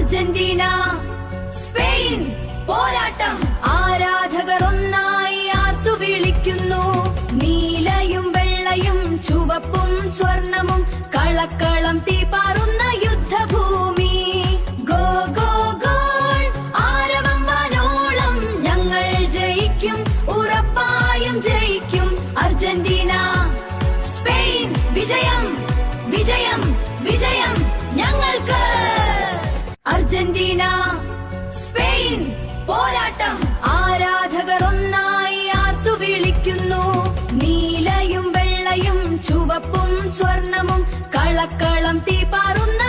Argentina Spain പോരാട്ടം. ആരാധകർ ഒന്നായി ആർത്തു വിളിക്കുന്നു. നീലയും വെള്ളയും ചുവപ്പും സ്വർണമും കളക്കളം തീപാറുന്ന യുദ്ധഭൂമി. ഗോ ഗോ ഗോൾ ആരവം വാനോളം. ഞങ്ങൾ ജയിക്കും, ഉറപ്പായും ജയിക്കും. അർജന്റീന സ്പെയിൻ വിജയം വിജയം വിജയം ഞങ്ങൾക്ക്. അർജന്റീന സ്പെയിൻ പോരാട്ടം. ആരാധകർ ഒന്നായി ആർത്തു വിളിക്കുന്നു. നീലയും വെള്ളയും ചുവപ്പും സ്വർണമും കളക്കളം തീപാറുന്ന